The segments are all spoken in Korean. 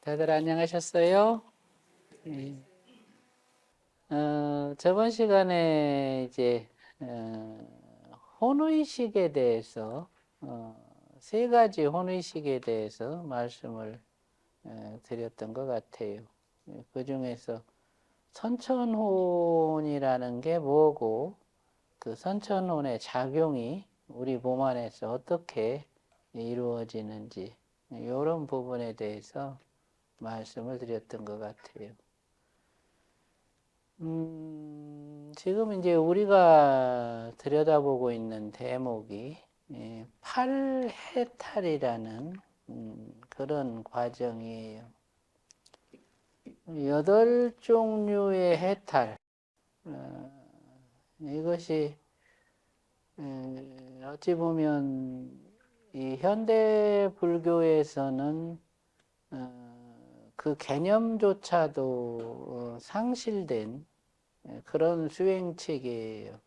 다들 안녕하셨어요? 예. 저번 시간에 이제 혼의식에 대해서 어, 세 가지 혼의식에 대해서 말씀을 드렸던 것 같아요. 그 중에서 선천혼이라는 게 뭐고, 그 선천혼의 작용이 우리 몸 안에서 어떻게 이루어지는지 이런 부분에 대해서 말씀을 드렸던 것 같아요. 지금 이제 우리가 들여다보고 있는 대목이 팔해탈이라는 그런 과정이에요. 8종류의 해탈. 이것이 어찌 보면 이 현대 불교에서는 그 개념조차도 상실된 그런 수행 체계예요.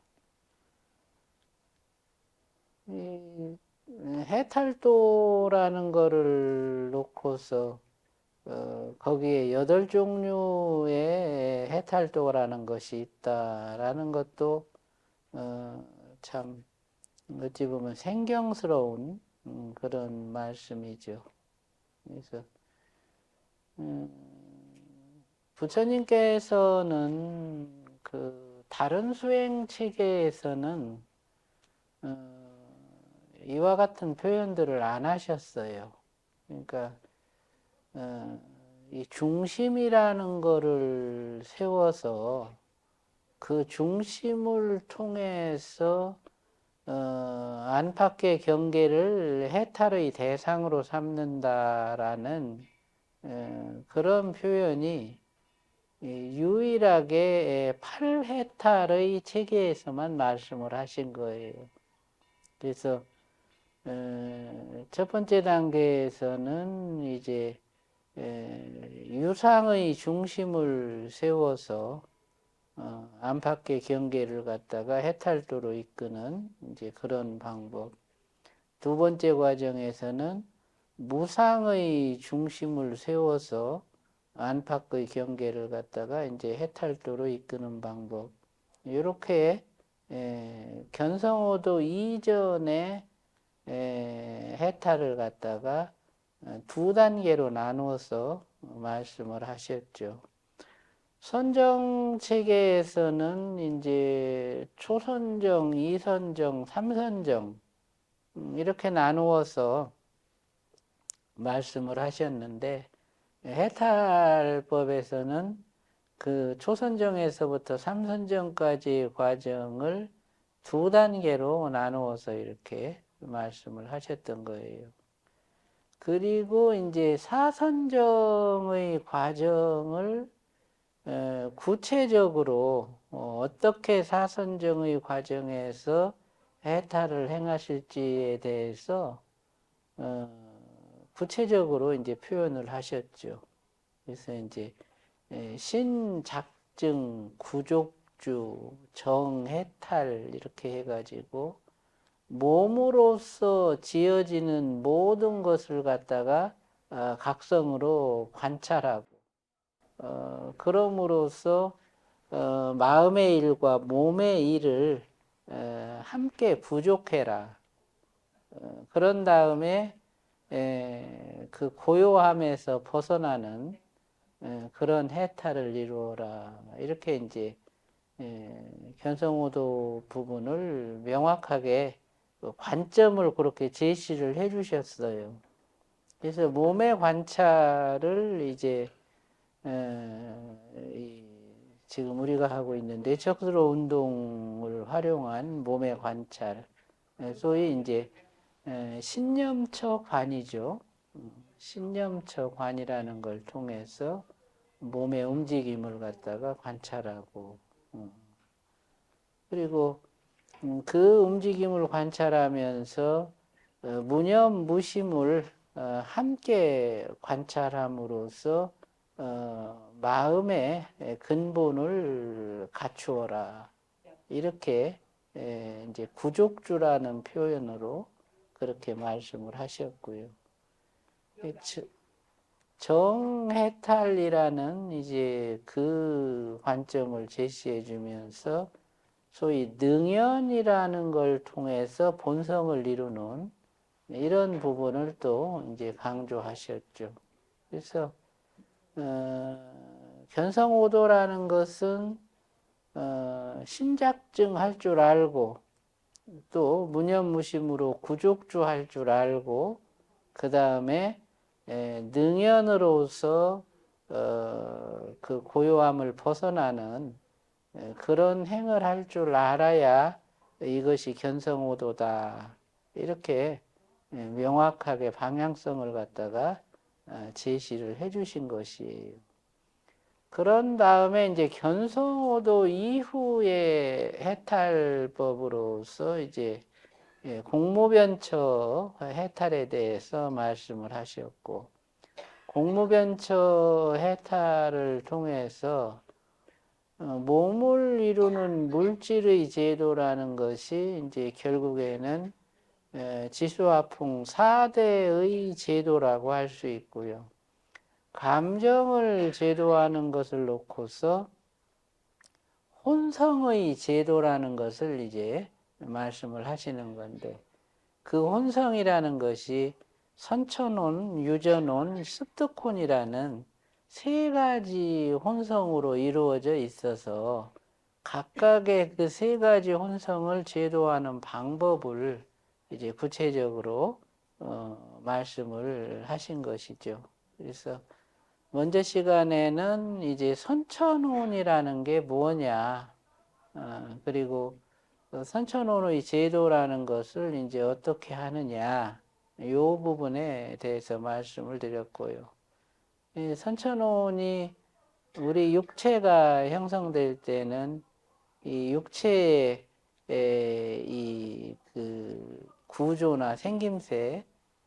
이 해탈도라는 거를 놓고서 거기에 8종류의 해탈도라는 것이 있다라는 것도 참 어찌 보면 생경스러운 그런 말씀이죠. 그래서 부처님께서는 그 다른 수행 체계에서는 이와 같은 표현들을 안 하셨어요. 그러니까 이 중심이라는 거를 세워서 그 중심을 통해서 안팎의 경계를 해탈의 대상으로 삼는다라는 그런 표현이 유일하게 팔해탈의 체계에서만 말씀을 하신 거예요. 그래서 첫 번째 단계에서는 이제 유상의 중심을 세워서 안팎의 경계를 갖다가 해탈도로 이끄는 이제 그런 방법. 두 번째 과정에서는 무상의 중심을 세워서 안팎의 경계를 갖다가 이제 해탈도로 이끄는 방법. 이렇게 견성호도 이전에 해탈을 갖다가 두 단계로 나누어서 말씀을 하셨죠. 선정 체계에서는 이제 초선정, 이선정, 삼선정 이렇게 나누어서 말씀을 하셨는데 해탈법에서는 그 초선정에서부터 삼선정까지의 과정을 두 단계로 나누어서 이렇게 말씀을 하셨던 거예요. 그리고 이제 사선정의 과정을 구체적으로 어떻게 사선정의 과정에서 해탈을 행하실지에 대해서 구체적으로 이제 표현을 하셨죠. 그래서 이제 신작증, 구족주, 정해탈 이렇게 해가지고 몸으로서 지어지는 모든 것을 갖다가 각성으로 관찰하고 그럼으로써 마음의 일과 몸의 일을 함께 부족해라. 그런 다음에 그 고요함에서 벗어나는 그런 해탈을 이루어라. 이렇게 이제 견성오도 부분을 명확하게 관점을 그렇게 제시를 해 주셨어요. 그래서 몸의 관찰을 이제 지금 우리가 하고 있는 뇌척수로 운동을 활용한 몸의 관찰, 소위 이제 신념처 관이죠. 신념처 관이라는 걸 통해서 몸의 움직임을 갖다가 관찰하고, 그리고 그 움직임을 관찰하면서 무념 무심을 함께 관찰함으로써 마음의 근본을 갖추어라. 이렇게 이제 구족주라는 표현으로 그렇게 말씀을 하셨고요. 정해탈이라는 이제 그 관점을 제시해 주면서 소위 능연이라는 걸 통해서 본성을 이루는 이런 부분을 또 이제 강조하셨죠. 그래서 견성오도라는 것은 신작증 할 줄 알고 또 무념무심으로 구족주 할 줄 알고 그 다음에 능연으로서 그 고요함을 벗어나는 그런 행을 할 줄 알아야 이것이 견성오도다. 이렇게 명확하게 방향성을 갖다가 제시를 해 주신 것이에요. 그런 다음에 이제 견성오도 이후의 해탈법으로서 이제 공무변처 해탈에 대해서 말씀을 하셨고, 공무변처 해탈을 통해서 몸을 이루는 물질의 제도라는 것이 이제 결국에는 지수화풍 4대의 제도라고 할 수 있고요. 감정을 제도하는 것을 놓고서 혼성의 제도라는 것을 이제 말씀을 하시는 건데, 그 혼성이라는 것이 선천혼, 유전혼, 습득혼이라는 세 가지 혼성으로 이루어져 있어서 각각의 그 세 가지 혼성을 제도하는 방법을 이제 구체적으로 말씀을 하신 것이죠. 그래서 먼저 시간에는 이제 선천혼이라는 게 뭐냐, 그리고 선천혼의 제도라는 것을 이제 어떻게 하느냐, 이 부분에 대해서 말씀을 드렸고요. 선천혼이 우리 육체가 형성될 때는 이 육체의 이 그 구조나 생김새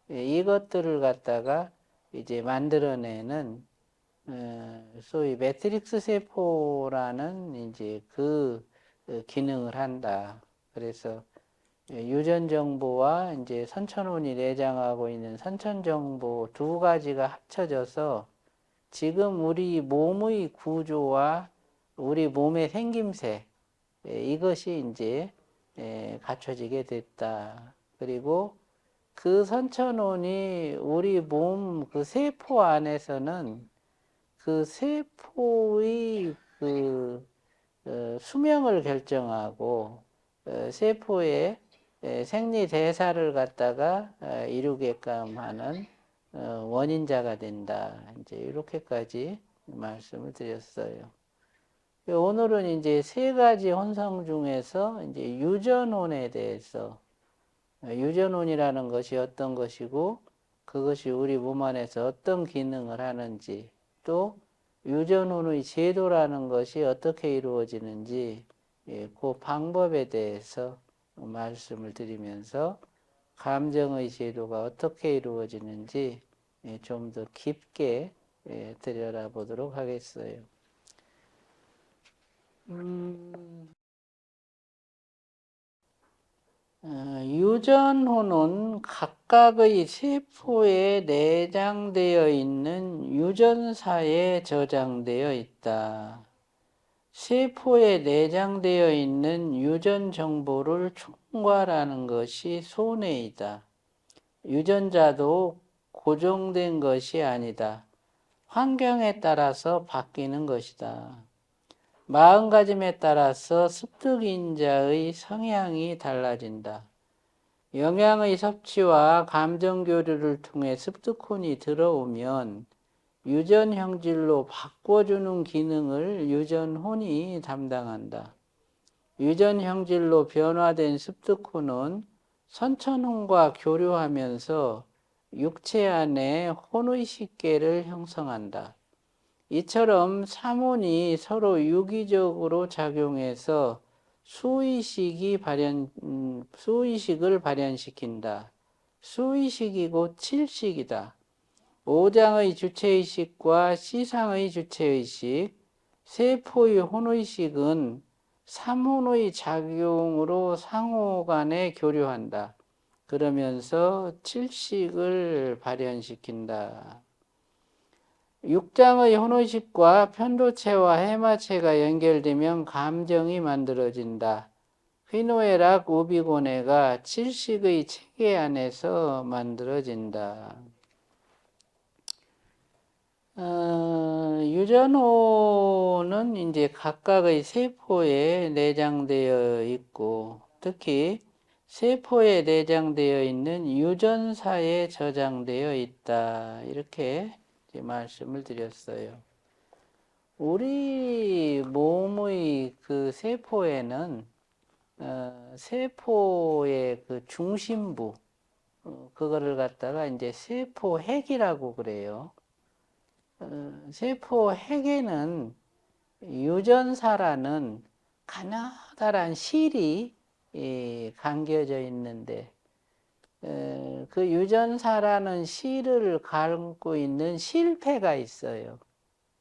이것들을 갖다가 이제 만들어내는 소위 매트릭스 세포라는 이제 그 기능을 한다. 그래서 유전 정보와 이제 선천혼이 내장하고 있는 선천 정보 두 가지가 합쳐져서 지금 우리 몸의 구조와 우리 몸의 생김새 이것이 이제 갖춰지게 됐다. 그리고 그 선천혼이 우리 몸 그 세포 안에서는 그 세포의 그 수명을 결정하고 세포의 생리 대사를 갖다가 이루게끔 하는 원인자가 된다. 이제 이렇게까지 말씀을 드렸어요. 오늘은 이제 세 가지 혼성 중에서 이제 유전혼에 대해서 유전혼이라는 것이 어떤 것이고 그것이 우리 몸 안에서 어떤 기능을 하는지 또 유전혼의 제도라는 것이 어떻게 이루어지는지 그 방법에 대해서 말씀을 드리면서 감정의 제도가 어떻게 이루어지는지 좀 더 깊게 들여다보도록 하겠어요. 유전혼은 각각의 세포에 내장되어 있는 유전사에 저장되어 있다. 세포에 내장되어 있는 유전 정보를 총괄하는 것이 손해이다. 유전자도 고정된 것이 아니다. 환경에 따라서 바뀌는 것이다. 마음가짐에 따라서 습득인자의 성향이 달라진다. 영양의 섭취와 감정 교류를 통해 습득혼이 들어오면 유전 형질로 바꿔주는 기능을 유전혼이 담당한다. 유전 형질로 변화된 습득혼은 선천혼과 교류하면서 육체 안에 혼의 식계를 형성한다. 이처럼 삼혼이 서로 유기적으로 작용해서 수의식을 발현시킨다. 수의식이 곧 칠식이다. 오장의 주체의식과 시상의 주체의식, 세포의 혼의식은 삼혼의 작용으로 상호간에 교류한다. 그러면서 칠식을 발현시킨다. 육장의 혼의식과 편도체와 해마체가 연결되면 감정이 만들어진다. 휘노애락 우비고네가 칠식의 체계 안에서 만들어진다. 유전호는 이제 각각의 세포에 내장되어 있고, 특히 세포에 내장되어 있는 유전사에 저장되어 있다. 이렇게 이제 말씀을 드렸어요. 우리 몸의 그 세포에는 세포의 그 중심부, 그거를 갖다가 이제 세포핵이라고 그래요. 세포 핵에는 유전사라는 가느다란 실이 감겨져 있는데, 그 유전사라는 실을 감고 있는 실패가 있어요.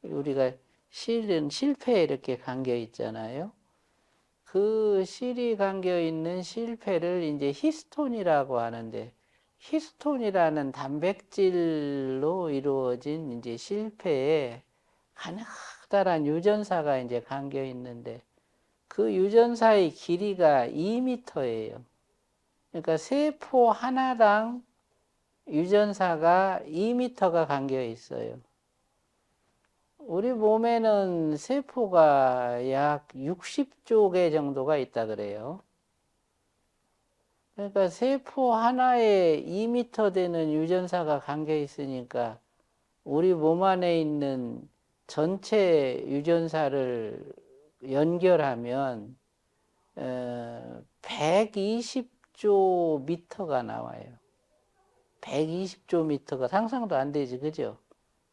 우리가 실은 실패에 이렇게 감겨 있잖아요. 그 실이 감겨 있는 실패를 이제 히스톤이라고 하는데, 히스톤이라는 단백질로 이루어진 이제 실패에 가느다란 유전사가 이제 감겨 있는데, 그 유전사의 길이가 2m예요. 그러니까 세포 하나당 유전사가 2m가 감겨 있어요. 우리 몸에는 세포가 약 60조 개 정도가 있다 그래요. 그러니까 세포 하나에 2m 되는 유전사가 감겨 있으니까 우리 몸 안에 있는 전체 유전사를 연결하면 120조 미터가 나와요. 120조 미터가 상상도 안 되지, 그죠?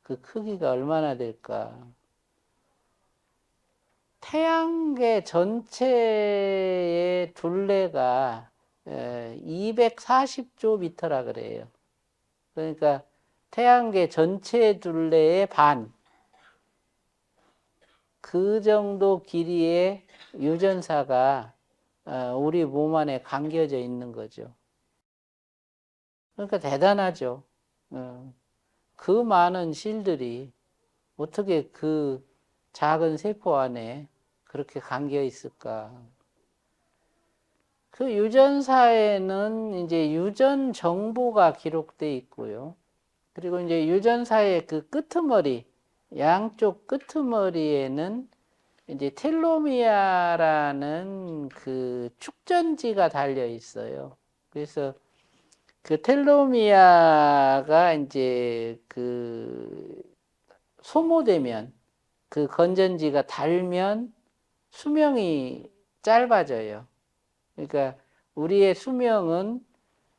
그 크기가 얼마나 될까? 태양계 전체의 둘레가 240조 미터라 그래요. 그러니까 태양계 전체 둘레의 반, 그 정도 길이의 유전사가 우리 몸 안에 감겨져 있는 거죠. 그러니까 대단하죠. 그 많은 실들이 어떻게 그 작은 세포 안에 그렇게 감겨 있을까? 그 유전사에는 이제 유전 정보가 기록돼 있고요. 그리고 이제 유전사의 그 끄트머리, 양쪽 끄트머리에는 이제 텔로미아라는 그 축전지가 달려 있어요. 그래서 그 텔로미아가 이제 그 소모되면, 그 건전지가 닳으면 수명이 짧아져요. 그러니까 우리의 수명은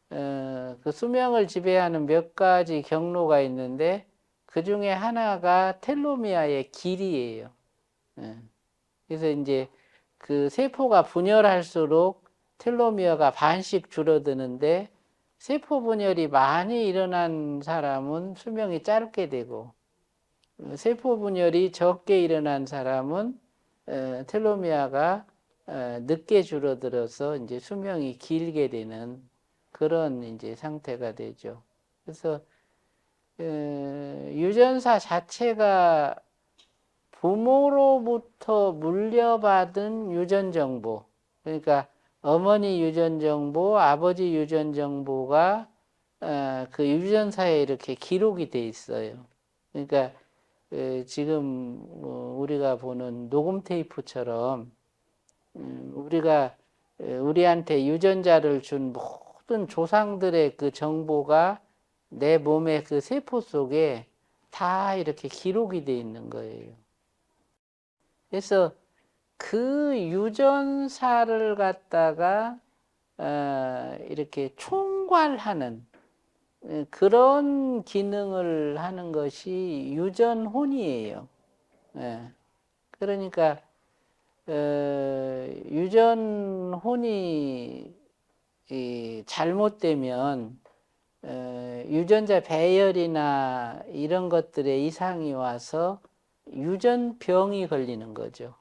그 수명을 지배하는 몇 가지 경로가 있는데, 그 중에 하나가 텔로미아의 길이에요. 그래서 이제 그 세포가 분열할수록 텔로미어가 반씩 줄어드는데, 세포 분열이 많이 일어난 사람은 수명이 짧게 되고, 세포 분열이 적게 일어난 사람은 텔로미아가 늦게 줄어들어서 이제 수명이 길게 되는 그런 이제 상태가 되죠. 그래서 유전사 자체가 부모로부터 물려받은 유전 정보, 그러니까 어머니 유전 정보, 아버지 유전 정보가 그 유전사에 이렇게 기록이 돼 있어요. 그러니까 지금 우리가 보는 녹음 테이프처럼 우리가 우리한테 유전자를 준 모든 조상들의 그 정보가 내 몸의 그 세포 속에 다 이렇게 기록이 돼 있는 거예요. 그래서 그 유전사를 갖다가 이렇게 총괄하는 그런 기능을 하는 것이 유전혼이에요. 그러니까 유전혼이 잘못되면 유전자 배열이나 이런 것들에 이상이 와서 유전병이 걸리는 거죠.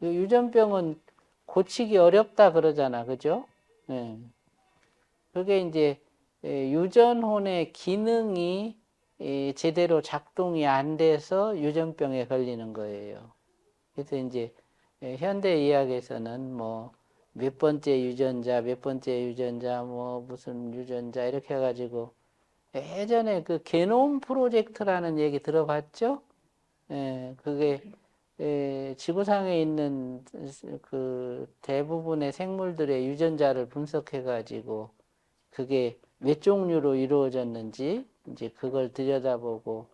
유전병은 고치기 어렵다 그러잖아, 그죠? 그게 이제 유전혼의 기능이 제대로 작동이 안 돼서 유전병에 걸리는 거예요. 그래서 이제 현대 의학에서는 뭐 몇 번째 유전자, 몇 번째 유전자, 뭐 무슨 유전자 이렇게 해가지고 예전에 그 게놈 프로젝트라는 얘기 들어봤죠? 그게 지구상에 있는 그 대부분의 생물들의 유전자를 분석해가지고 그게 몇 종류로 이루어졌는지 이제 그걸 들여다보고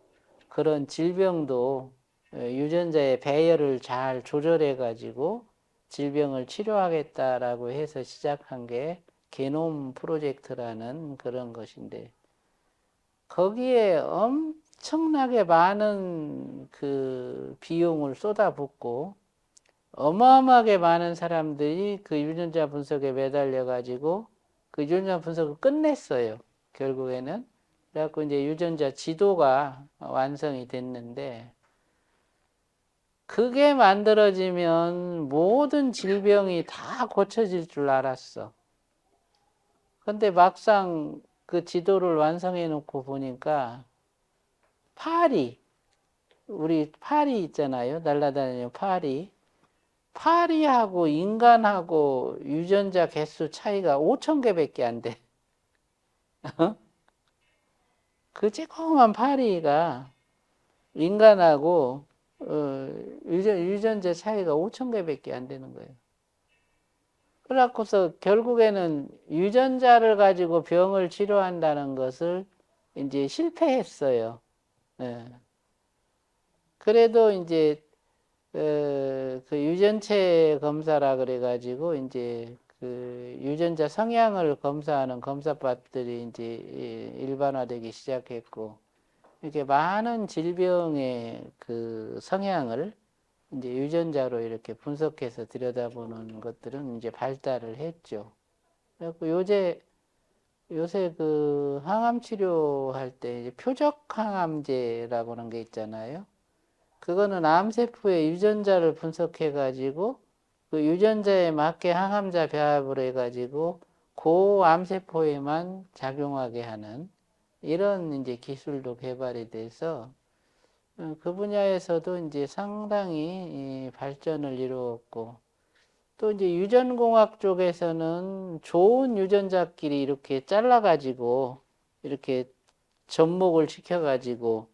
그런 질병도 유전자의 배열을 잘 조절해가지고 질병을 치료하겠다라고 해서 시작한 게 게놈 프로젝트라는 그런 것인데 거기에 엄청나게 많은 그 비용을 쏟아붓고 어마어마하게 많은 사람들이 그 유전자 분석에 매달려 가지고 그 유전자 분석을 끝냈어요. 결국에는. 그래갖고 이제 유전자 지도가 완성이 됐는데 그게 만들어지면 모든 질병이 다 고쳐질 줄 알았어. 근데 막상 그 지도를 완성해 놓고 보니까 파리, 우리 파리 있잖아요. 날아다니는 파리. 파리하고 인간하고 유전자 개수 차이가 5천 개밖에 안 돼. 그 쬐끄만 파리가 인간하고 유전자 차이가 5천 개밖에 안 되는 거예요. 그래갖고서 결국에는 유전자를 가지고 병을 치료한다는 것을 이제 실패했어요. 예. 그래도 이제 그 유전체 검사라 그래가지고 이제 그 유전자 성향을 검사하는 검사법들이 이제 일반화되기 시작했고 이렇게 많은 질병의 그 성향을 이제 유전자로 이렇게 분석해서 들여다보는 것들은 이제 발달을 했죠. 그래서 요새 그 항암 치료할 때 이제 표적 항암제라고 하는 게 있잖아요. 그거는 암세포의 유전자를 분석해 가지고 그 유전자에 맞게 항암자 배합을 해 가지고 그 암세포에만 작용하게 하는 이런 이제 기술도 개발이 돼서 그 분야에서도 이제 상당히 발전을 이루었고 또 이제 유전공학 쪽에서는 좋은 유전자끼리 이렇게 잘라가지고 이렇게 접목을 시켜가지고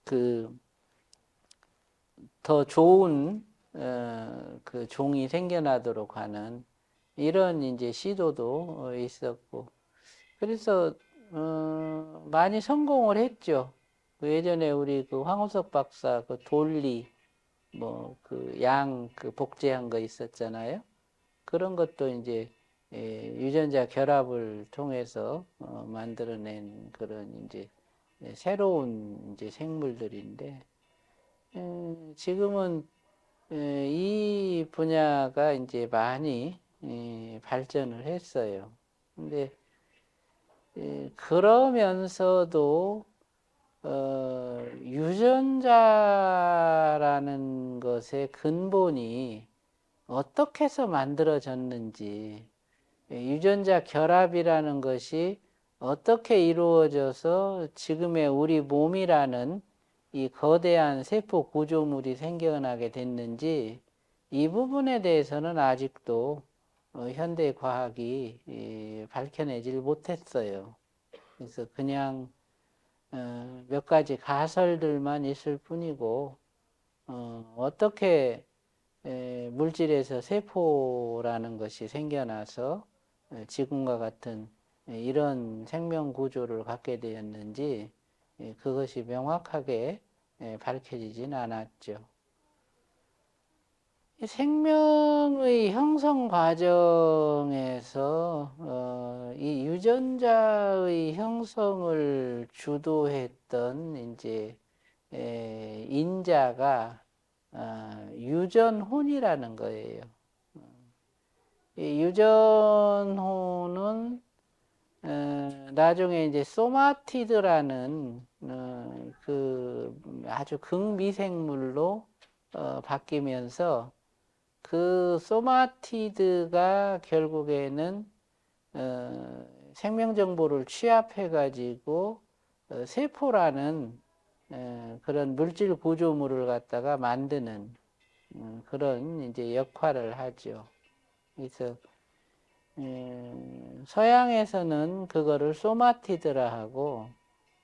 그 더 좋은 그 종이 생겨나도록 하는 이런 이제 시도도 있었고 그래서 많이 성공을 했죠. 그 예전에 우리 그 황우석 박사 그 돌리 뭐 그 양 그 복제한 거 있었잖아요. 그런 것도 이제 유전자 결합을 통해서 만들어낸 그런 이제 새로운 이제 생물들인데 지금은 이 분야가 이제 많이 발전을 했어요. 근데 그러면서도 유전자라는 것의 근본이 어떻게 해서 만들어졌는지, 유전자 결합이라는 것이 어떻게 이루어져서 지금의 우리 몸이라는 이 거대한 세포 구조물이 생겨나게 됐는지 이 부분에 대해서는 아직도 현대 과학이 밝혀내질 못했어요. 그래서 그냥 몇 가지 가설들만 있을 뿐이고 어떻게 물질에서 세포라는 것이 생겨나서 지금과 같은 이런 생명 구조를 갖게 되었는지 그것이 명확하게 밝혀지진 않았죠. 생명의 형성 과정에서 이 유전자의 형성을 주도했던 이제 인자가 유전혼이라는 거예요. 이 유전혼은 나중에 이제 소마티드라는 그 아주 극미생물로 바뀌면서 그 소마티드가 결국에는 생명 정보를 취합해 가지고 세포라는 그런 물질 구조물을 갖다가 만드는 그런 이제 역할을 하죠. 그래서 서양에서는 그거를 소마티드라 하고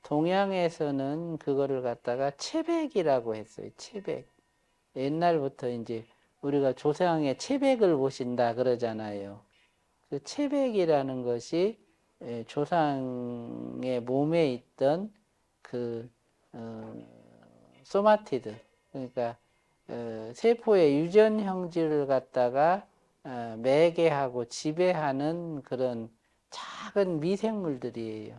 동양에서는 그거를 갖다가 체백이라고 했어요. 체백. 옛날부터 이제 우리가 조상의 체백을 보신다 그러잖아요. 그 체백이라는 것이 조상의 몸에 있던 그 소마티드, 그러니까 세포의 유전 형질을 갖다가 매개하고 지배하는 그런 작은 미생물들이에요.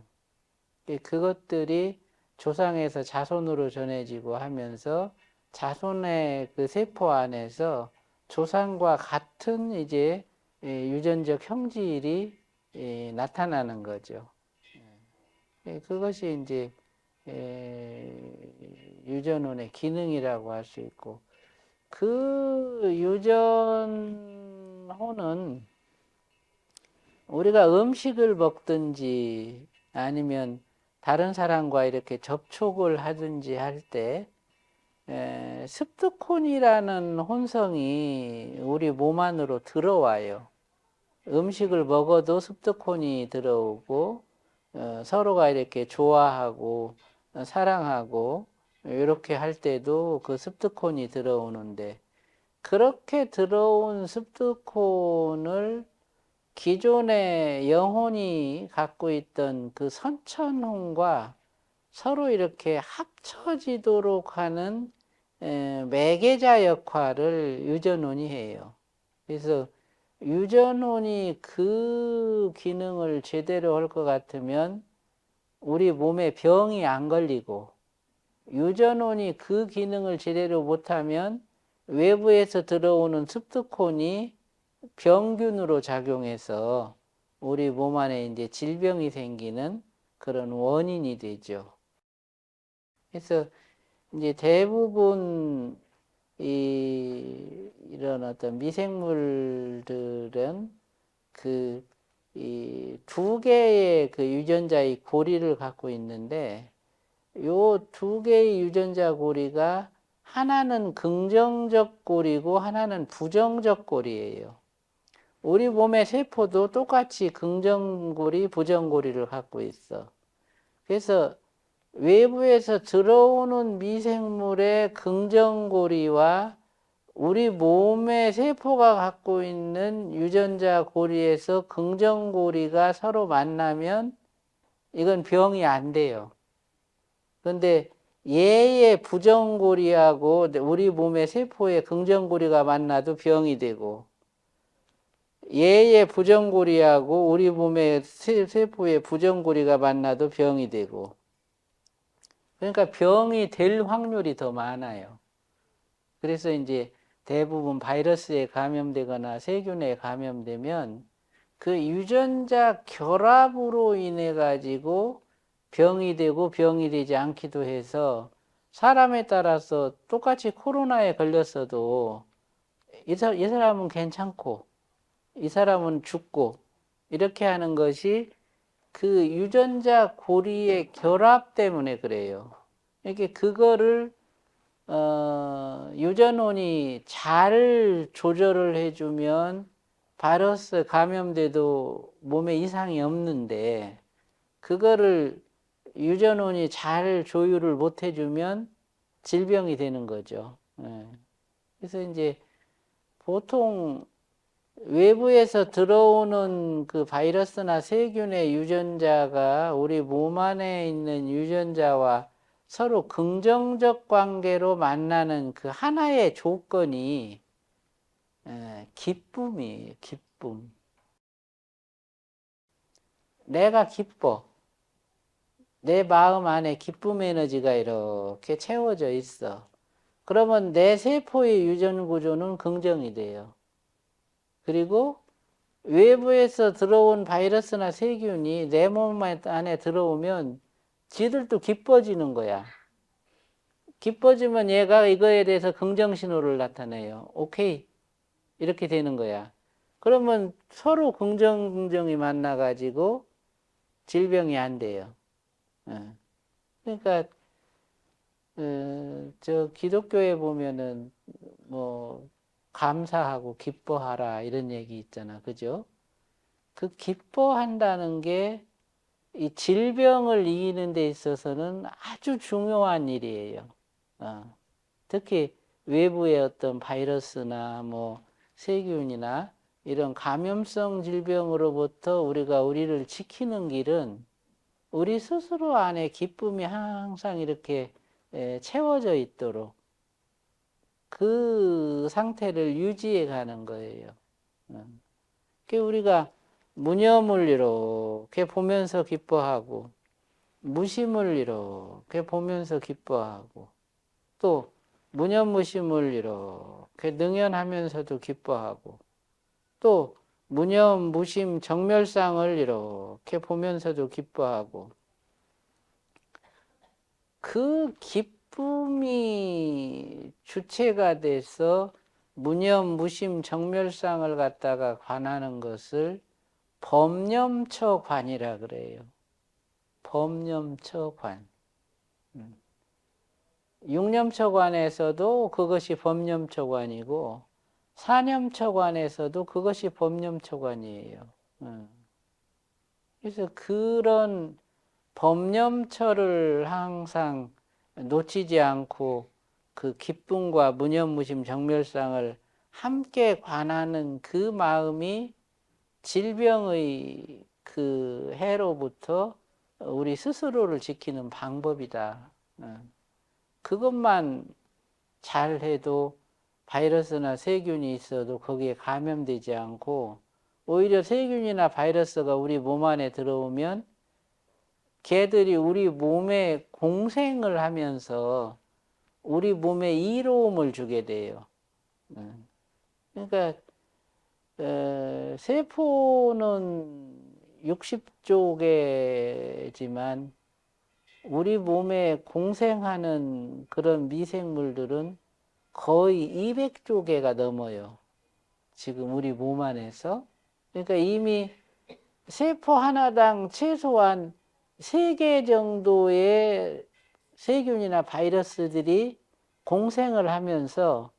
그것들이 조상에서 자손으로 전해지고 하면서 자손의 그 세포 안에서 조상과 같은 이제 유전적 형질이 나타나는 거죠. 그것이 이제 유전원의 기능이라고 할 수 있고, 그 유전호는 우리가 음식을 먹든지 아니면 다른 사람과 이렇게 접촉을 하든지 할 때 습드콘이라는 혼성이 우리 몸 안으로 들어와요. 음식을 먹어도 습드콘이 들어오고 서로가 이렇게 좋아하고 사랑하고 이렇게 할 때도 그 습드콘이 들어오는데, 그렇게 들어온 습드콘을 기존의 영혼이 갖고 있던 그 선천혼과 서로 이렇게 합쳐지도록 하는 매개자 역할을 유전혼이 해요. 그래서 유전혼이 그 기능을 제대로 할 것 같으면 우리 몸에 병이 안 걸리고, 유전혼이 그 기능을 제대로 못하면 외부에서 들어오는 습드콘이 병균으로 작용해서 우리 몸 안에 이제 질병이 생기는 그런 원인이 되죠. 그래서 이제 대부분 이런 어떤 미생물들은 그 이 두 개의 그 유전자의 고리를 갖고 있는데, 요 두 개의 유전자 고리가 하나는 긍정적 고리고 하나는 부정적 고리예요. 우리 몸의 세포도 똑같이 긍정고리, 부정고리를 갖고 있어. 그래서 외부에서 들어오는 미생물의 긍정고리와 우리 몸의 세포가 갖고 있는 유전자 고리에서 긍정고리가 서로 만나면 이건 병이 안 돼요. 그런데 얘의 부정고리하고 우리 몸의 세포의 긍정고리가 만나도 병이 되고, 얘의 부정고리하고 우리 몸의 세포의 부정고리가 만나도 병이 되고, 그러니까 병이 될 확률이 더 많아요. 그래서 이제 대부분 바이러스에 감염되거나 세균에 감염되면 그 유전자 결합으로 인해 가지고 병이 되고 병이 되지 않기도 해서, 사람에 따라서 똑같이 코로나에 걸렸어도 이 사람은 괜찮고 이 사람은 죽고 이렇게 하는 것이 그 유전자 고리의 결합 때문에 그래요. 이렇게 그거를 유전원이 잘 조절을 해주면 바이러스 감염돼도 몸에 이상이 없는데, 그거를 유전원이 잘 조율을 못 해주면 질병이 되는 거죠. 그래서 이제 보통 외부에서 들어오는 그 바이러스나 세균의 유전자가 우리 몸 안에 있는 유전자와 서로 긍정적 관계로 만나는 그 하나의 조건이 기쁨이에요. 기쁨. 내가 기뻐. 내 마음 안에 기쁨 에너지가 이렇게 채워져 있어. 그러면 내 세포의 유전 구조는 긍정이 돼요. 그리고 외부에서 들어온 바이러스나 세균이 내 몸 안에 들어오면 지들도 기뻐지는 거야. 기뻐지면 얘가 이거에 대해서 긍정 신호를 나타내요. 오케이. 이렇게 되는 거야. 그러면 서로 긍정이 만나가지고 질병이 안 돼요. 그러니까 저 기독교에 보면은 뭐 감사하고 기뻐하라 이런 얘기 있잖아, 그죠? 그 기뻐한다는 게 이 질병을 이기는 데 있어서는 아주 중요한 일이에요. 특히 외부의 어떤 바이러스나 뭐 세균이나 이런 감염성 질병으로부터 우리가 우리를 지키는 길은 우리 스스로 안에 기쁨이 항상 이렇게 채워져 있도록 그 상태를 유지해 가는 거예요. 그 우리가 무념을 이렇게 보면서 기뻐하고 무심을 이렇게 보면서 기뻐하고 또 무념무심을 이렇게 능연하면서도 기뻐하고 또 무념무심 정멸상을 이렇게 보면서도 기뻐하고 그 기쁨이 주체가 돼서 무념무심 정멸상을 갖다가 관하는 것을 법념처관이라 그래요. 법념처관. 육념처관에서도 그것이 법념처관이고 사념처관에서도 그것이 법념처관이에요. 그래서 그런 법념처를 항상 놓치지 않고 그 기쁨과 무념무심 정멸상을 함께 관하는 그 마음이 질병의 그 해로부터 우리 스스로를 지키는 방법이다. 그것만 잘해도 바이러스나 세균이 있어도 거기에 감염되지 않고 오히려 세균이나 바이러스가 우리 몸 안에 들어오면 걔들이 우리 몸에 공생을 하면서 우리 몸에 이로움을 주게 돼요. 그러니까 세포는 60조 개지만 우리 몸에 공생하는 그런 미생물들은 거의 200조 개가 넘어요. 지금 우리 몸 안에서. 그러니까 이미 세포 하나당 최소한 3개 정도의 세균이나 바이러스들이 공생을 하면서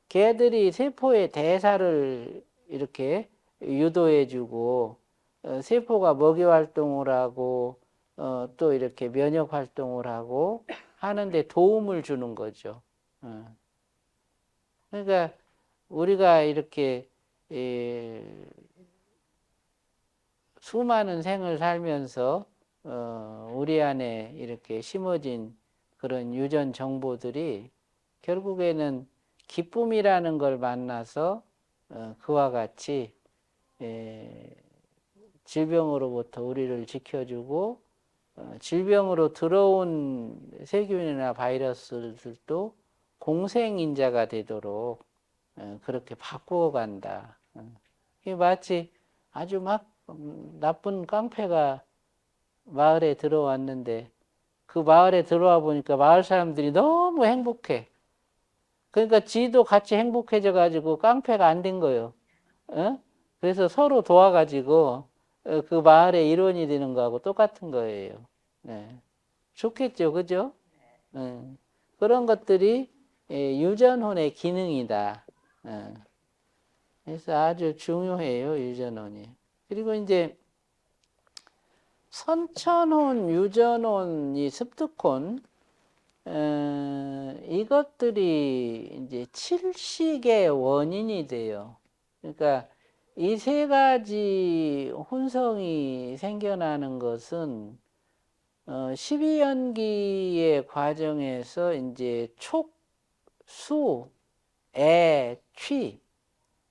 걔들이 세포의 대사를 이렇게 유도해주고 세포가 먹이 활동을 하고 또 이렇게 면역 활동을 하고 하는데 도움을 주는 거죠. 그러니까 우리가 이렇게 수많은 생을 살면서 우리 안에 이렇게 심어진 그런 유전 정보들이 결국에는 기쁨이라는 걸 만나서 그와 같이 질병으로부터 우리를 지켜주고 질병으로 들어온 세균이나 바이러스들도 공생인자가 되도록 그렇게 바꾸어간다. 이게 마치 아주 막 나쁜 깡패가 마을에 들어왔는데 그 마을에 들어와 보니까 마을 사람들이 너무 행복해. 그러니까 지도 같이 행복해져 가지고 깡패가 안 된 거예요. 그래서 서로 도와가지고 그 마을의 일원이 되는 거하고 똑같은 거예요. 네. 좋겠죠, 그죠? 그런 것들이 유전혼의 기능이다. 그래서 아주 중요해요, 유전혼이. 그리고 이제 선천혼, 유전혼, 이 습득혼, 이것들이 이제 칠식의 원인이 돼요. 그러니까 이 3가지 혼성이 생겨나는 것은 12연기의 과정에서 이제 촉, 수, 애, 취,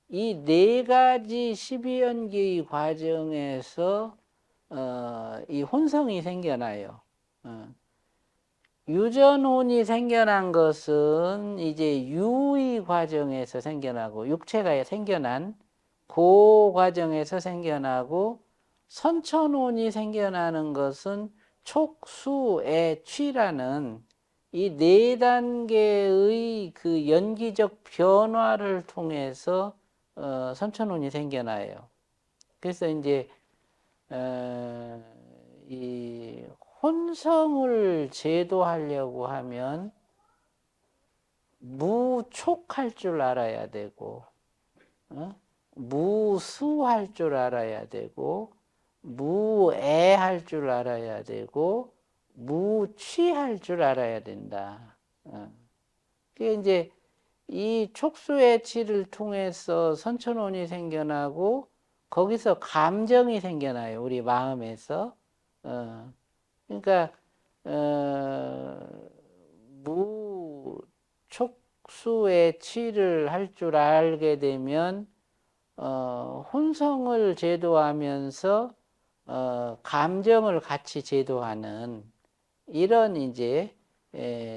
이 4가지 12연기 과정에서 이 혼성이 생겨나요. 유전혼이 생겨난 것은 이제 유의 과정에서 생겨나고 육체가 생겨난 그 과정에서 생겨나고 선천혼이 생겨나는 것은 촉수애 취라는 이 4단계의 그 연기적 변화를 통해서 선천혼이 생겨나요. 그래서 이제 이 혼성을 제도하려고 하면 무촉할 줄 알아야 되고, 무수할 줄 알아야 되고, 무애할 줄 알아야 되고, 무취할 줄 알아야 된다. 그게 이제 이 촉수의 치를 통해서 선천혼이 생겨나고, 거기서 감정이 생겨나요. 우리 마음에서. 그러니까 무촉수의 치를 할 줄 알게 되면 혼성을 제도하면서 감정을 같이 제도하는 이런 이제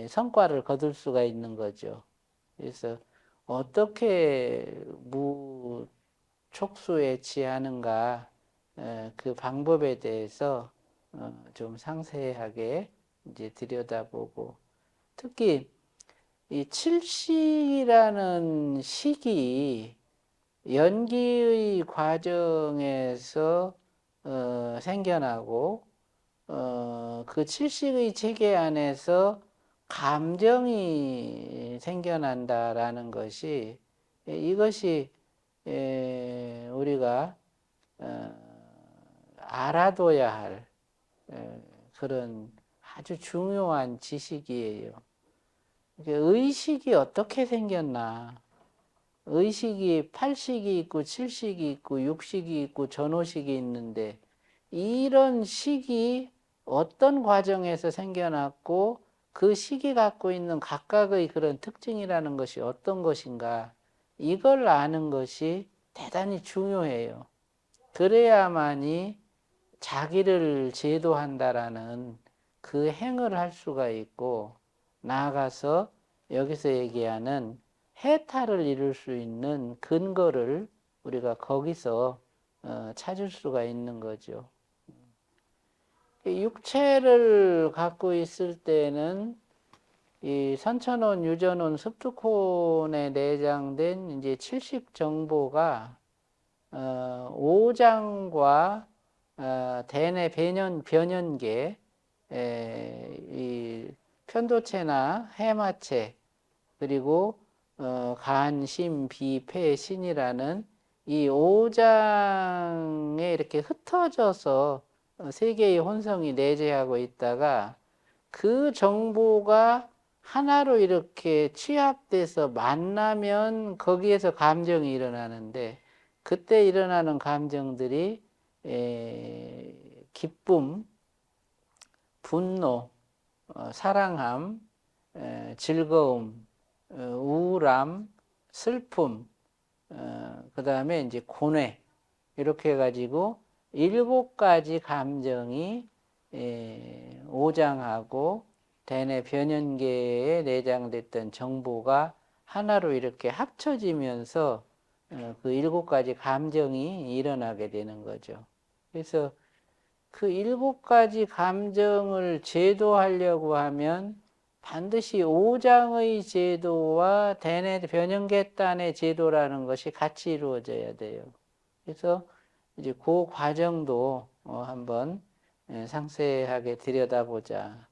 성과를 거둘 수가 있는 거죠. 그래서 어떻게 무촉수에 취하는가 그 방법에 대해서 좀 상세하게 이제 들여다보고, 특히 이 칠식이라는 식이 연기의 과정에서 생겨나고 그 칠식의 체계 안에서 감정이 생겨난다라는 것이, 이것이 우리가 알아둬야 할 그런 아주 중요한 지식이에요. 의식이 어떻게 생겼나? 의식이 8식이 있고 7식이 있고 6식이 있고 전호식이 있는데, 이런 식이 어떤 과정에서 생겨났고 그 식이 갖고 있는 각각의 그런 특징이라는 것이 어떤 것인가, 이걸 아는 것이 대단히 중요해요. 그래야만이 자기를 제도한다라는 그 행을 할 수가 있고, 나아가서 여기서 얘기하는 해탈을 이룰 수 있는 근거를 우리가 거기서 찾을 수가 있는 거죠. 육체를 갖고 있을 때는 이 선천혼, 유전혼, 습득혼에 내장된 이제 칠식 정보가 오장과 대뇌 변연계, 이 편도체나 해마체, 그리고 간, 심, 비, 폐, 신이라는 이 오장에 이렇게 흩어져서 세 개의 혼성이 내재하고 있다가, 그 정보가 하나로 이렇게 취합돼서 만나면 거기에서 감정이 일어나는데, 그때 일어나는 감정들이 기쁨, 분노, 사랑함, 즐거움, 우울함, 슬픔, 그 다음에 이제 고뇌, 이렇게 해가지고 7가지 감정이 오장하고 대뇌 변연계에 내장됐던 정보가 하나로 이렇게 합쳐지면서 그 7가지 감정이 일어나게 되는 거죠. 그래서 그 7가지 감정을 제도하려고 하면 반드시 오장의 제도와 대뇌 변연계단의 제도라는 것이 같이 이루어져야 돼요. 그래서 이제 그 과정도 한번 상세하게 들여다보자.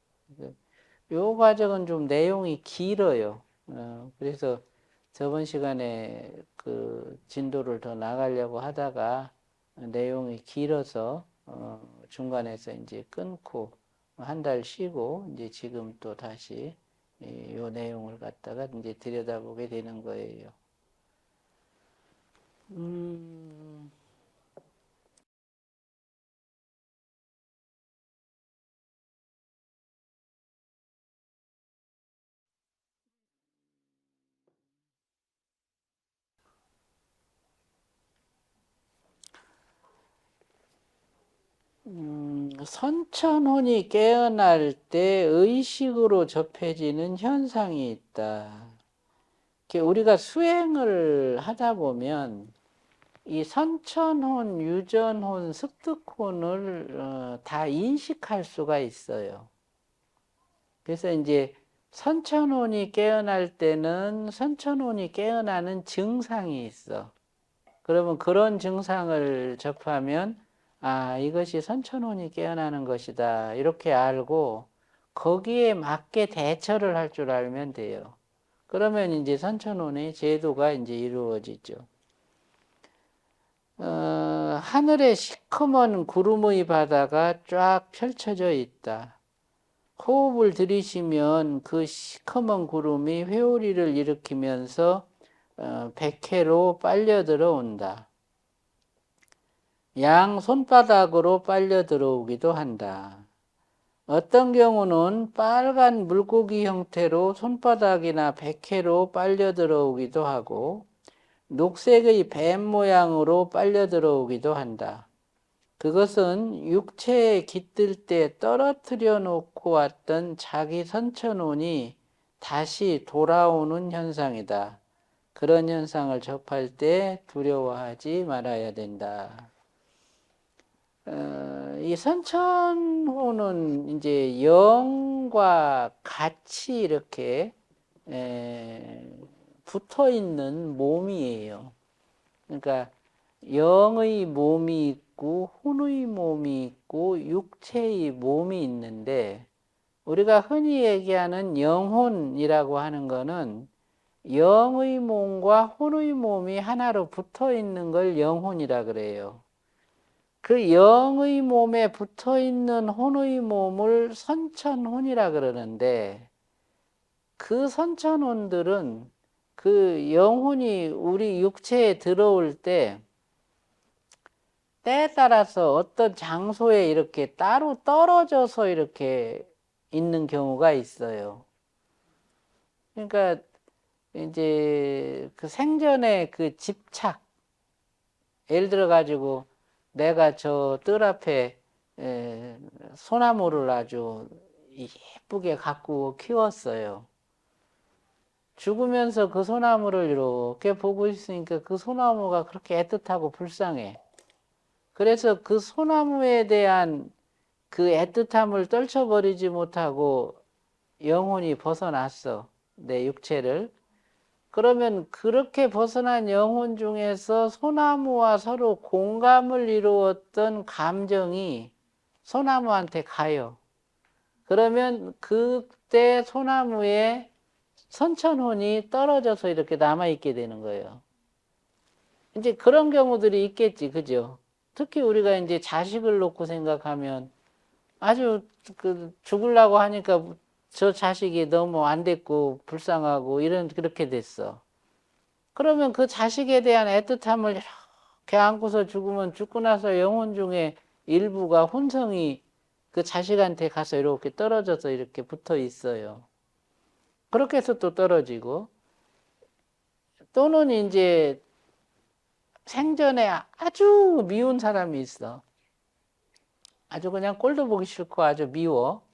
이 과정은 좀 내용이 길어요. 그래서 저번 시간에 그 진도를 더 나가려고 하다가 내용이 길어서 중간에서 이제 끊고 한 달 쉬고 이제 지금 또 다시 이 내용을 갖다가 이제 들여다보게 되는 거예요. 선천혼이 깨어날 때 의식으로 접해지는 현상이 있다. 우리가 수행을 하다 보면 이 선천혼, 유전혼, 습득혼을 다 인식할 수가 있어요. 그래서 이제 선천혼이 깨어날 때는 선천혼이 깨어나는 증상이 있어. 그러면 그런 증상을 접하면 아, 이것이 선천혼이 깨어나는 것이다. 이렇게 알고 거기에 맞게 대처를 할 줄 알면 돼요. 그러면 이제 선천혼의 제도가 이제 이루어지죠. 하늘에 시커먼 구름의 바다가 쫙 펼쳐져 있다. 호흡을 들이쉬면 그 시커먼 구름이 회오리를 일으키면서 백회로 빨려 들어온다. 양 손바닥으로 빨려 들어오기도 한다. 어떤 경우는 빨간 물고기 형태로 손바닥이나 백회로 빨려 들어오기도 하고 녹색의 뱀 모양으로 빨려 들어오기도 한다. 그것은 육체에 깃들 때 떨어뜨려 놓고 왔던 자기 선천혼이 다시 돌아오는 현상이다. 그런 현상을 접할 때 두려워하지 말아야 된다. 이 선천호는 이제 영과 같이 이렇게 붙어 있는 몸이에요. 그러니까 영의 몸이 있고 혼의 몸이 있고 육체의 몸이 있는데 우리가 흔히 얘기하는 영혼이라고 하는 거는 영의 몸과 혼의 몸이 하나로 붙어 있는 걸 영혼이라 그래요. 그 영의 몸에 붙어 있는 혼의 몸을 선천혼이라 그러는데 그 선천혼들은 그 영혼이 우리 육체에 들어올 때 때에 따라서 어떤 장소에 이렇게 따로 떨어져서 이렇게 있는 경우가 있어요. 그러니까 이제 그 생전에 그 집착, 예를 들어 가지고 내가 저 뜰 앞에 소나무를 아주 예쁘게 가꾸고 키웠어요. 죽으면서 그 소나무를 이렇게 보고 있으니까 그 소나무가 그렇게 애틋하고 불쌍해. 그래서 그 소나무에 대한 그 애틋함을 떨쳐버리지 못하고 영혼이 벗어났어. 내 육체를. 그러면 그렇게 벗어난 영혼 중에서 소나무와 서로 공감을 이루었던 감정이 소나무한테 가요. 그러면 그때 소나무에 선천혼이 떨어져서 이렇게 남아있게 되는 거예요. 이제 그런 경우들이 있겠지, 그죠? 특히 우리가 이제 자식을 놓고 생각하면 아주 그 죽으려고 하니까 저 자식이 너무 안 됐고 불쌍하고 그렇게 됐어. 그러면 그 자식에 대한 애틋함을 이렇게 안고서 죽으면 죽고 나서 영혼 중에 일부가 혼성이 그 자식한테 가서 이렇게 떨어져서 이렇게 붙어 있어요. 그렇게 해서 또 떨어지고 또는 이제 생전에 아주 미운 사람이 있어. 아주 그냥 꼴도 보기 싫고 아주 미워.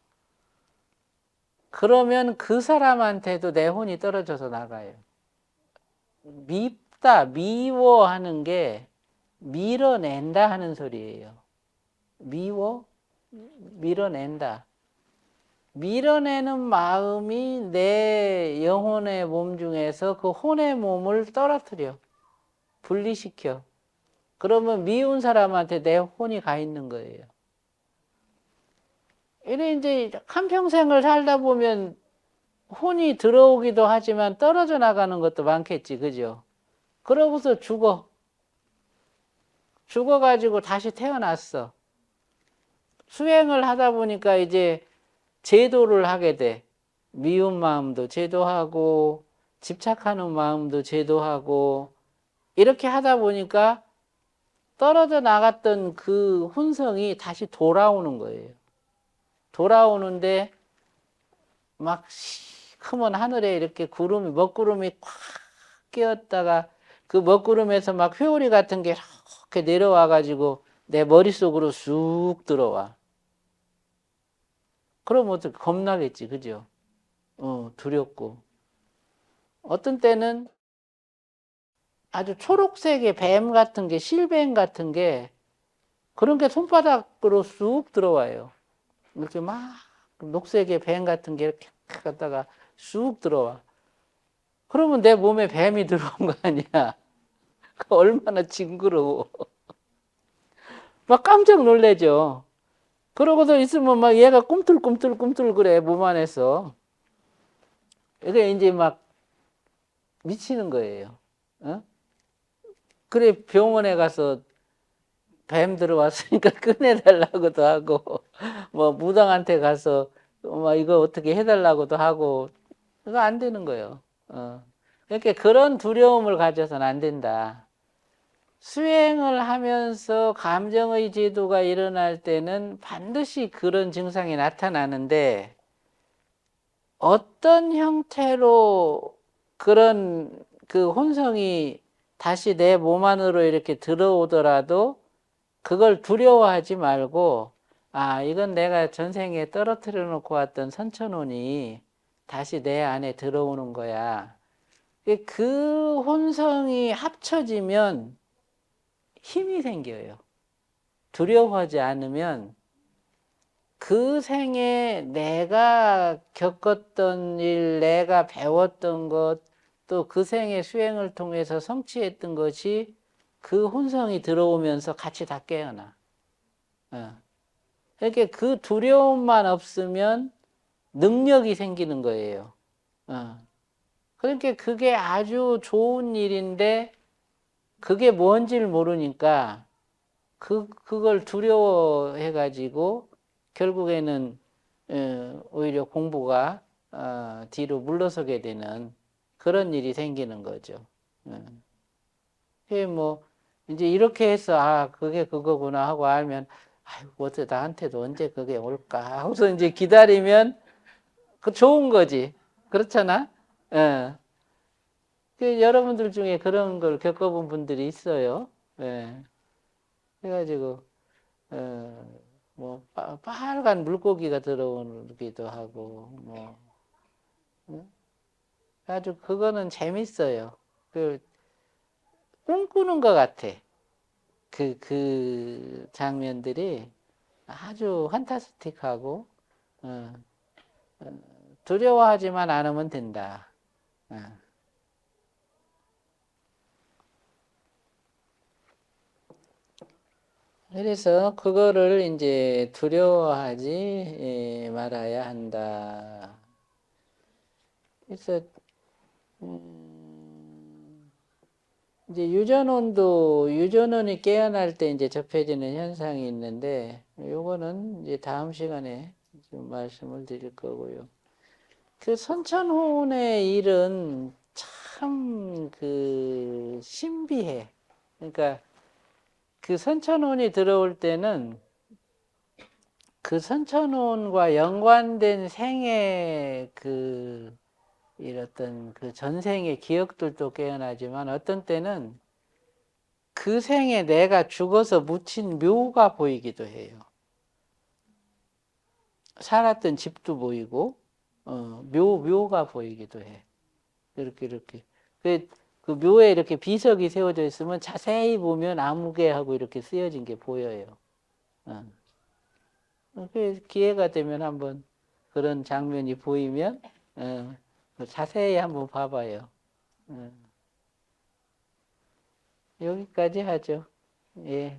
그러면 그 사람한테도 내 혼이 떨어져서 나가요. 밉다, 미워하는 게 밀어낸다 하는 소리예요. 미워? 밀어낸다. 밀어내는 마음이 내 영혼의 몸 중에서 그 혼의 몸을 떨어뜨려. 분리시켜. 그러면 미운 사람한테 내 혼이 가 있는 거예요. 이래 이제 한평생을 살다 보면 혼이 들어오기도 하지만 떨어져 나가는 것도 많겠지, 그죠? 그러고서 죽어. 죽어가지고 다시 태어났어. 수행을 하다 보니까 이제 제도를 하게 돼. 미운 마음도 제도하고, 집착하는 마음도 제도하고, 이렇게 하다 보니까 떨어져 나갔던 그 혼성이 다시 돌아오는 거예요. 돌아오는데 막 시커먼 하늘에 이렇게 구름이, 먹구름이 꽉 끼었다가 그 먹구름에서 막 회오리 같은 게 이렇게 내려와가지고 내 머릿속으로 쑥 들어와. 그럼 어떻게 겁나겠지, 그죠? 두렵고. 어떤 때는 아주 초록색의 뱀 같은 게, 실뱀 같은 게, 그런 게 손바닥으로 쑥 들어와요. 이렇게 막 녹색의 뱀 같은 게 이렇게 갔다가 쑥 들어와. 그러면 내 몸에 뱀이 들어온 거 아니야. 얼마나 징그러워. 막 깜짝 놀래죠. 그러고서 있으면 막 얘가 꿈틀꿈틀 그래, 몸 안에서. 이게 이제 막 미치는 거예요. 어? 그래, 병원에 가서 뱀 들어왔으니까 꺼내달라고도 하고, 뭐, 무당한테 가서, 막 이거 어떻게 해달라고도 하고, 그거 안 되는 거예요. 그러니까 그런 두려움을 가져서는 안 된다. 수행을 하면서 감정의 제도가 일어날 때는 반드시 그런 증상이 나타나는데, 어떤 형태로 그런 그 혼성이 다시 내 몸 안으로 이렇게 들어오더라도 그걸 두려워하지 말고, 아, 이건 내가 전생에 떨어뜨려 놓고 왔던 선천혼이 다시 내 안에 들어오는 거야. 그 혼성이 합쳐지면 힘이 생겨요. 두려워하지 않으면 그 생에 내가 겪었던 일, 내가 배웠던 것, 또 그 생의 수행을 통해서 성취했던 것이 그 혼성이 들어오면서 같이 다 깨어나. 그러니까 그 두려움만 없으면 능력이 생기는 거예요. 그러니까 그게 아주 좋은 일인데 그게 뭔지를 모르니까 그걸 두려워해가지고 결국에는 오히려 공부가 뒤로 물러서게 되는 그런 일이 생기는 거죠. 그게 뭐 이제 이렇게 해서 아 그게 그거구나 하고 알면 아이고 어째 나한테도 언제 그게 올까 하고서 이제 기다리면 그 좋은 거지. 그렇잖아. 예. 그 여러분들 중에 그런 걸 겪어본 분들이 있어요. 예. 그래가지고 뭐 빨간 물고기가 들어오기도 하고 뭐 아주 그거는 재밌어요. 그 꿈꾸는 것 같아. 그 장면들이 아주 판타스틱하고 어, 두려워하지만 않으면 된다. 어. 그래서 그거를 이제 두려워하지 말아야 한다. 그래서 이제 유전원이 깨어날 때 이제 접해지는 현상이 있는데 요거는 이제 다음 시간에 좀 말씀을 드릴 거고요. 그 선천혼의 일은 참 그 신비해. 그러니까 그 선천혼이 들어올 때는 그 선천혼과 연관된 생의 그 이랬던 그 전생의 기억들도 깨어나지만 어떤 때는 그 생에 내가 죽어서 묻힌 묘가 보이기도 해요. 살았던 집도 보이고, 묘가 보이기도 해. 이렇게. 그 묘에 이렇게 비석이 세워져 있으면 자세히 보면 아무개하고 이렇게 쓰여진 게 보여요. 어. 그 기회가 되면 한번 그런 장면이 보이면, 자세히 한번 봐봐요. 여기까지 하죠. 예.